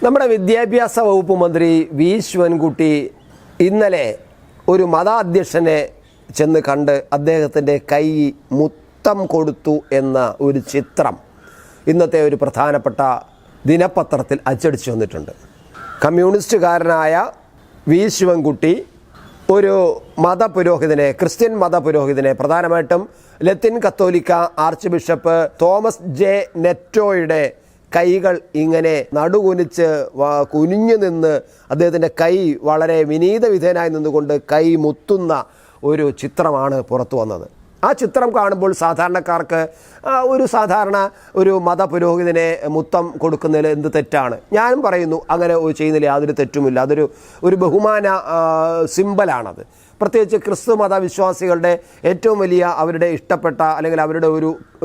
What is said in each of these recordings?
നമ്മുടെ വിദ്യാഭ്യാസ വകുപ്പ് മന്ത്രി വി ശിവൻകുട്ടി ഇന്നലെ ഒരു മതാധ്യക്ഷനെ ചെന്ന് കണ്ട് അദ്ദേഹത്തിൻ്റെ കൈ മുത്തം കൊടുത്തു എന്ന ഒരു ചിത്രം ഇന്നത്തെ ഒരു പ്രധാനപ്പെട്ട ദിനപത്രത്തിൽ അച്ചടിച്ചു വന്നിട്ടുണ്ട്. കമ്മ്യൂണിസ്റ്റുകാരനായ വി ശിവൻകുട്ടി ഒരു മതപുരോഹിതനെ, ക്രിസ്ത്യൻ മതപുരോഹിതനെ, പ്രധാനമായിട്ടും ലത്തിൻ കത്തോലിക്ക ആർച്ച് ബിഷപ്പ് തോമസ് ജെ നെറ്റോയുടെ കൈകൾ ഇങ്ങനെ നടുകുനിച്ച് കുനിഞ്ഞു നിന്ന് അദ്ദേഹത്തിൻ്റെ കൈ വളരെ വിനീത വിധേയനായി നിന്നുകൊണ്ട് കൈ മുത്തുന്ന ഒരു ചിത്രമാണ് പുറത്തു വന്നത്. ആ ചിത്രം കാണുമ്പോൾ സാധാരണക്കാർക്ക് സാധാരണ ഒരു മതപുരോഹിതനെ മുത്തം കൊടുക്കുന്നതിൽ എന്ത് തെറ്റാണ്? ഞാനും പറയുന്നു അങ്ങനെ ചെയ്യുന്നതിൽ യാതൊരു തെറ്റുമില്ല. ഒരു ബഹുമാന സിമ്പലാണത്. പ്രത്യേകിച്ച് ക്രിസ്തു മതവിശ്വാസികളുടെ ഏറ്റവും വലിയ അവരുടെ ഇഷ്ടപ്പെട്ട അല്ലെങ്കിൽ അവരുടെ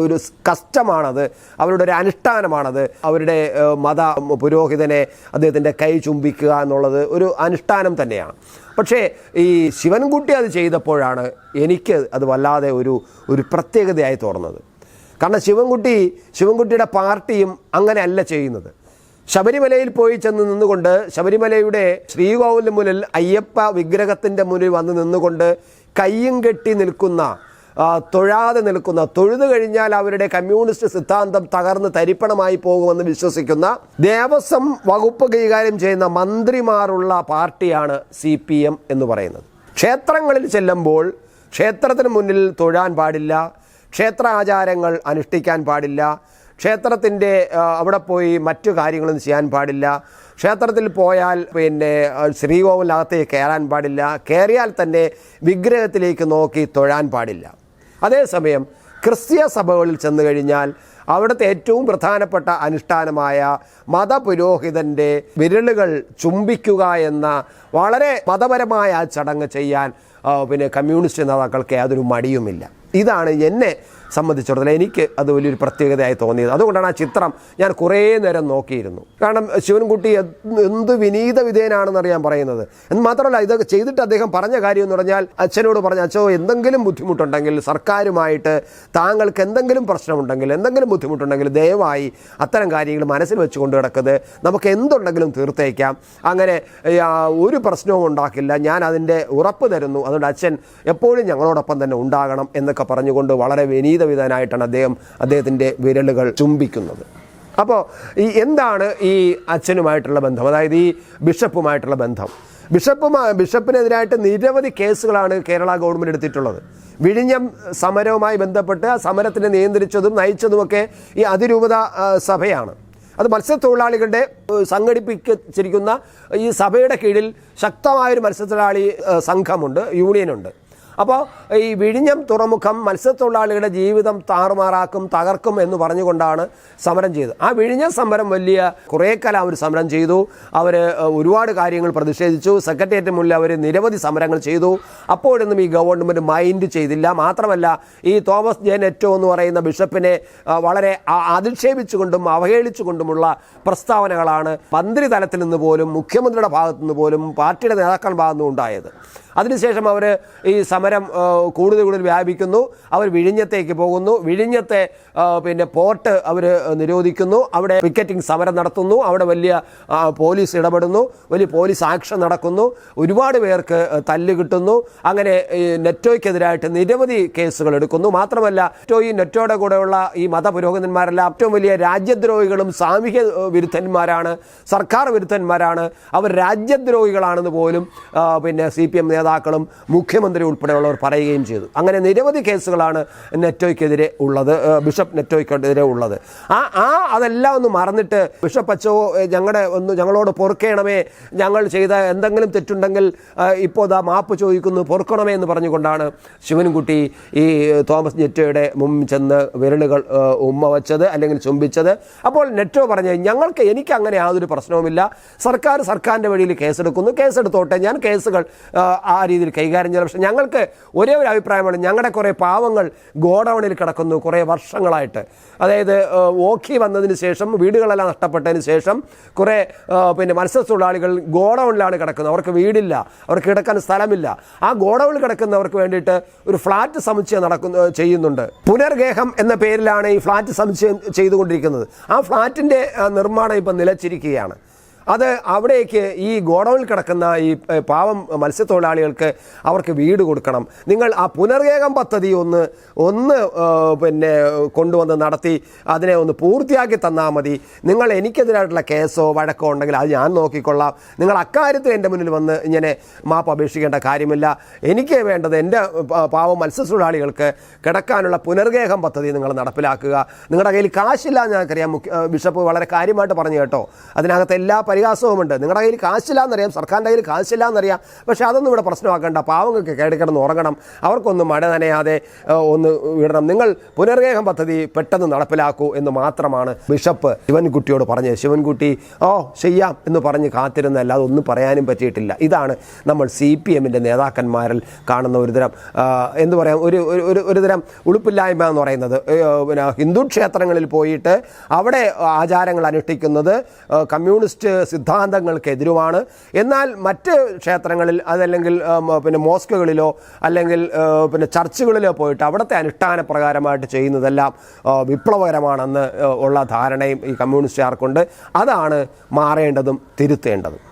ഒരു കഷ്ടമാണത്, അവരുടെ ഒരു അനുഷ്ഠാനമാണത്. അവരുടെ മത പുരോഹിതനെ അദ്ദേഹത്തിൻ്റെ കൈ ചുംബിക്കുക എന്നുള്ളത് ഒരു അനുഷ്ഠാനം തന്നെയാണ്. പക്ഷേ ഈ ശിവൻകുട്ടി അത് ചെയ്തപ്പോഴാണ് എനിക്ക് അത് വല്ലാതെ ഒരു പ്രത്യേകതയായി തോന്നുന്നത്. കാരണം ശിവൻകുട്ടിയുടെ പാർട്ടിയും അങ്ങനെയല്ല ചെയ്യുന്നത്. ശബരിമലയിൽ പോയി ചെന്ന് നിന്നുകൊണ്ട് ശബരിമലയുടെ ശ്രീകോവിലിന് മുന്നിൽ അയ്യപ്പ വിഗ്രഹത്തിൻ്റെ മുന്നിൽ വന്ന് നിന്നുകൊണ്ട് കയ്യും കെട്ടി നിൽക്കുന്ന, തൊഴാതെ നിൽക്കുന്ന, തൊഴുതു കഴിഞ്ഞാൽ അവരുടെ കമ്മ്യൂണിസ്റ്റ് സിദ്ധാന്തം തകർന്ന് തരിപ്പണമായി പോകുമെന്ന് വിശ്വസിക്കുന്ന ദേവസ്വം വകുപ്പ് കൈകാര്യം ചെയ്യുന്ന മന്ത്രിമാരുള്ള പാർട്ടിയാണ് CPM എന്ന് പറയുന്നത്. ക്ഷേത്രങ്ങളിൽ ചെല്ലുമ്പോൾ ക്ഷേത്രത്തിന് മുന്നിൽ തൊഴാൻ പാടില്ല, ക്ഷേത്ര ആചാരങ്ങൾ അനുഷ്ഠിക്കാൻ പാടില്ല, ക്ഷേത്രത്തിൻ്റെ അവിടെ പോയി മറ്റു കാര്യങ്ങളും ചെയ്യാൻ പാടില്ല, ക്ഷേത്രത്തിൽ പോയാൽ ശ്രീകോവിലകത്തേക്ക് കയറാൻ പാടില്ല, കയറിയാൽ തന്നെ വിഗ്രഹത്തിലേക്ക് നോക്കി തൊഴാൻ പാടില്ല. അതേസമയം ക്രിസ്തീയ സഭകളിൽ ചെന്ന് കഴിഞ്ഞാൽ അവിടുത്തെ ഏറ്റവും പ്രധാനപ്പെട്ട അനുഷ്ഠാനമായ മതപുരോഹിതൻ്റെ വിരലുകൾ ചുംബിക്കുക എന്ന വളരെ മതപരമായ ആ ചടങ്ങ് ചെയ്യാൻ കമ്മ്യൂണിസ്റ്റ് നേതാക്കൾക്ക് യാതൊരു മടിയുമില്ല. ഇതാണ് എന്നെ സംബന്ധിച്ചിടത്തോളം എനിക്ക് അത് വലിയൊരു പ്രത്യേകതയായി തോന്നിയത്. അതുകൊണ്ടാണ് ആ ചിത്രം ഞാൻ കുറേ നേരം നോക്കിയിരുന്നു. കാരണം ശിവൻകുട്ടി എന്ത് വിനീത വിധേയനാണെന്നാണ് ഞാൻ പറയുന്നത്. എന്ന് മാത്രമല്ല, ഇത് ചെയ്തിട്ട് അദ്ദേഹം പറഞ്ഞ കാര്യം എന്ന് പറഞ്ഞാൽ, അച്ഛനോട് പറഞ്ഞ, അച്ഛോ എന്തെങ്കിലും ബുദ്ധിമുട്ടുണ്ടെങ്കിൽ, സർക്കാരുമായിട്ട് താങ്കൾക്ക് എന്തെങ്കിലും പ്രശ്നമുണ്ടെങ്കിൽ, എന്തെങ്കിലും ബുദ്ധിമുട്ടുണ്ടെങ്കിൽ ദയവായി അത്തരം കാര്യങ്ങൾ മനസ്സിൽ വെച്ച് കൊണ്ട് കിടക്കുന്നത്, നമുക്ക് എന്തുണ്ടെങ്കിലും തീർത്തേക്കാം, അങ്ങനെ ഒരു പ്രശ്നവും ഉണ്ടാക്കില്ല, ഞാൻ അതിൻ്റെ ഉറപ്പ് തരുന്നു, അതുകൊണ്ട് അച്ഛൻ എപ്പോഴും ഞങ്ങളോടൊപ്പം തന്നെ ഉണ്ടാകണം എന്നൊക്കെ പറഞ്ഞുകൊണ്ട് വളരെ വിനീതവിധനായിട്ടാണ് അദ്ദേഹത്തിൻ്റെ വിരലുകൾ ചുംബിക്കുന്നത്. അപ്പോൾ എന്താണ് ഈ അച്ഛനുമായിട്ടുള്ള ബന്ധം, അതായത് ഈ ബിഷപ്പുമായിട്ടുള്ള ബന്ധം? ബിഷപ്പിനെതിരായിട്ട് നിരവധി കേസുകളാണ് കേരള ഗവൺമെൻറ് എടുത്തിട്ടുള്ളത്. വിഴിഞ്ഞം സമരവുമായി ബന്ധപ്പെട്ട് ആ സമരത്തിനെ നിയന്ത്രിച്ചതും നയിച്ചതുമൊക്കെ ഈ അതിരൂപത സഭയാണ്. അത് മത്സ്യത്തൊഴിലാളികളുടെ സംഘടിപ്പിച്ചിരിക്കുന്ന ഈ സഭയുടെ കീഴിൽ ശക്തമായൊരു മത്സ്യത്തൊഴിലാളി സംഘമുണ്ട്, യൂണിയനുണ്ട്. അപ്പോൾ ഈ വിഴിഞ്ഞം തുറമുഖം മത്സ്യത്തൊഴിലാളികളുടെ ജീവിതം താറുമാറാക്കും, തകർക്കും എന്ന് പറഞ്ഞുകൊണ്ടാണ് സമരം ചെയ്തത്. ആ വിഴിഞ്ഞം സമരം കുറേ കാലം അവർ സമരം ചെയ്തു. അവർ ഒരുപാട് കാര്യങ്ങൾ പ്രതിഷേധിച്ചു. സെക്രട്ടേറിയറ്റ് മുന്നിൽ അവർ നിരവധി സമരങ്ങൾ ചെയ്തു. അപ്പോഴൊന്നും ഈ ഗവൺമെൻറ് മൈൻഡ് ചെയ്തില്ല. മാത്രമല്ല, ഈ തോമസ് ജെ നെറ്റോ എന്ന് പറയുന്ന ബിഷപ്പിനെ വളരെ അധിക്ഷേപിച്ചുകൊണ്ടും അവഹേളിച്ചുകൊണ്ടുമുള്ള പ്രസ്താവനകളാണ് മന്ത്രി തലത്തിൽ നിന്ന് പോലും, മുഖ്യമന്ത്രിയുടെ ഭാഗത്തു നിന്ന് പോലും, പാർട്ടിയുടെ നേതാക്കളുടെ ഭാഗത്തു നിന്നും ഉണ്ടായത്. അതിനുശേഷം അവർ ഈ സമരം കൂടുതൽ വ്യാപിക്കുന്നു. അവർ വിഴിഞ്ഞത്തേക്ക് പോകുന്നു. വിഴിഞ്ഞത്തെ പോർട്ട് അവർ നിരോധിക്കുന്നു. അവിടെ പിക്കറ്റിംഗ് സമരം നടത്തുന്നു. അവിടെ വലിയ പോലീസ് ഇടപെടുന്നു. വലിയ പോലീസ് ആക്ഷൻ നടക്കുന്നു. ഒരുപാട് പേർക്ക് തല്ല് കിട്ടുന്നു. അങ്ങനെ നെറ്റോയ്ക്കെതിരായിട്ട് നിരവധി കേസുകൾ എടുക്കുന്നു. മാത്രമല്ല, നെറ്റോയുടെ കൂടെയുള്ള ഈ മതപുരോഹിതന്മാരെല്ലാം ഏറ്റവും വലിയ രാജ്യദ്രോഹികളും സാമൂഹ്യ വിരുദ്ധന്മാരാണ്, സർക്കാർ വിരുദ്ധന്മാരാണ്, അവർ രാജ്യദ്രോഹികളാണെന്ന് പോലും CPM നേതാക്കളും മുഖ്യമന്ത്രി ഉൾപ്പെടെയുള്ളവർ പറയുകയും ചെയ്തു. അങ്ങനെ നിരവധി കേസുകളാണ് നെറ്റോയ്ക്കെതിരെ ഉള്ളത്, ബിഷപ്പ് നെറ്റോയ്ക്കെതിരെ ഉള്ളത്. അതെല്ലാം ഒന്ന് മറന്നിട്ട്, ബിഷപ്പ് അച്ചോ ഞങ്ങളോട് പൊറുക്കണമേ, ഞങ്ങൾ ചെയ്ത എന്തെങ്കിലും തെറ്റുണ്ടെങ്കിൽ ഇപ്പോൾ മാപ്പ് ചോദിക്കുന്നു, പൊറുക്കണമേ എന്ന് പറഞ്ഞുകൊണ്ടാണ് ശിവൻകുട്ടി ഈ തോമസ് നെറ്റോയുടെ മുമ്പിൽ ചെന്ന് വിരലുകൾ ഉമ്മ വച്ചത് അല്ലെങ്കിൽ ചുംബിച്ചത്. അപ്പോൾ നെറ്റോ പറഞ്ഞ്, എനിക്ക് അങ്ങനെ യാതൊരു പ്രശ്നവുമില്ല, സർക്കാരിൻ്റെ വഴിയിൽ കേസെടുക്കുന്നു, കേസെടുത്തോട്ടെ, ഞാൻ കേസുകൾ ആ രീതിയിൽ കൈകാര്യം ചെയ്യാം. പക്ഷേ ഞങ്ങൾക്ക് ഒരേ ഒരു അഭിപ്രായമാണ്, ഞങ്ങളുടെ കുറേ പാവങ്ങൾ ഗോഡൗണിൽ കിടക്കുന്നു കുറേ വർഷങ്ങളായിട്ട്. അതായത് ഓഖി വന്നതിന് ശേഷം, വീടുകളെല്ലാം നഷ്ടപ്പെട്ടതിന് ശേഷം കുറേ മത്സ്യത്തൊഴിലാളികൾ ഗോഡൗണിലാണ് കിടക്കുന്നത്. അവർക്ക് വീടില്ല, അവർക്ക് കിടക്കാൻ സ്ഥലമില്ല. ആ ഗോഡൗണിൽ കിടക്കുന്നവർക്ക് വേണ്ടിയിട്ട് ഒരു ഫ്ലാറ്റ് സമുച്ചയം ചെയ്യുന്നുണ്ട്. പുനർഗേഹം എന്ന പേരിലാണ് ഈ ഫ്ലാറ്റ് സമുച്ചയം ചെയ്തുകൊണ്ടിരിക്കുന്നത്. ആ ഫ്ലാറ്റിൻ്റെ നിർമ്മാണം ഇപ്പം നിലച്ചിരിക്കുകയാണ്. അത് അവിടേക്ക് ഈ ഗോഡൌണിൽ കിടക്കുന്ന ഈ പാവം മത്സ്യത്തൊഴിലാളികൾക്ക് അവർക്ക് വീട് കൊടുക്കണം. നിങ്ങൾ ആ പുനർവേഗം പദ്ധതി ഒന്ന് പിന്നെ കൊണ്ടുവന്ന് നടത്തി അതിനെ ഒന്ന് പൂർത്തിയാക്കി തന്നാൽ മതി. നിങ്ങൾ എനിക്കെതിരായിട്ടുള്ള കേസോ വഴക്കോ ഉണ്ടെങ്കിൽ അത് ഞാൻ നോക്കിക്കൊള്ളാം. നിങ്ങൾ അക്കാര്യത്തിൽ എൻ്റെ മുന്നിൽ വന്ന് ഇങ്ങനെ മാപ്പ് അപേക്ഷിക്കേണ്ട കാര്യമില്ല. എനിക്ക് വേണ്ടത് എൻ്റെ പാവം മത്സ്യത്തൊഴിലാളികൾക്ക് കിടക്കാനുള്ള പുനർവേഗം പദ്ധതി നിങ്ങൾ നടപ്പിലാക്കുക. നിങ്ങളുടെ കയ്യിൽ കാശില്ല എന്ന് ഞങ്ങൾക്കറിയാം. ബിഷപ്പ് വളരെ കാര്യമായിട്ട് പറഞ്ഞു കേട്ടോ. അതിനകത്ത് എല്ലാ പരിഹാസവുമുണ്ട്. നിങ്ങളുടെ കയ്യിൽ കാശില്ല എന്നറിയാം, സർക്കാരിൻ്റെ കയ്യിൽ കാശില്ല എന്നറിയാം. പക്ഷേ അതൊന്നും ഇവിടെ പ്രശ്നമാക്കേണ്ട. പാവങ്ങൾക്ക് കിടന്ന് ഉറങ്ങണം, അവർക്കൊന്നും മഴ നനയാതെ ഒന്ന് വിടണം. നിങ്ങൾ പുനർവേഗം പദ്ധതി പെട്ടെന്ന് നടപ്പിലാക്കൂ എന്ന് മാത്രമാണ് ബിഷപ്പ് ശിവൻകുട്ടിയോട് പറഞ്ഞത്. ശിവൻകുട്ടി ചെയ്യാം എന്ന് പറഞ്ഞ് കാത്തിരുന്നല്ല, അതൊന്നും പറയാനും പറ്റിയിട്ടില്ല. ഇതാണ് നമ്മൾ CPM-ൻ്റെ നേതാക്കന്മാരിൽ കാണുന്ന ഒരുതരം എന്തു പറയാം, ഒരുതരം ഉളുപ്പില്ലായ്മ എന്ന് പറയുന്നത്. പിന്നെ ഹിന്ദു ക്ഷേത്രങ്ങളിൽ പോയിട്ട് അവിടെ ആചാരങ്ങൾ അനുഷ്ഠിക്കുന്നത് കമ്മ്യൂണിസ്റ്റ് സിദ്ധാന്തങ്ങൾക്കെതിരുമാണ്. എന്നാൽ മറ്റ് ക്ഷേത്രങ്ങളിൽ അതല്ലെങ്കിൽ പിന്നെ മോസ്കുകളിലോ അല്ലെങ്കിൽ പിന്നെ ചർച്ചുകളിലോ പോയിട്ട് അവിടുത്തെ അനുഷ്ഠാന പ്രകാരമായിട്ട് ചെയ്യുന്നതെല്ലാം വിപ്ലവകരമാണെന്ന് ഉള്ള ധാരണയും ഈ കമ്മ്യൂണിസ്റ്റുകാർക്കുണ്ട്. അതാണ് മാറേണ്ടതും തിരുത്തേണ്ടതും.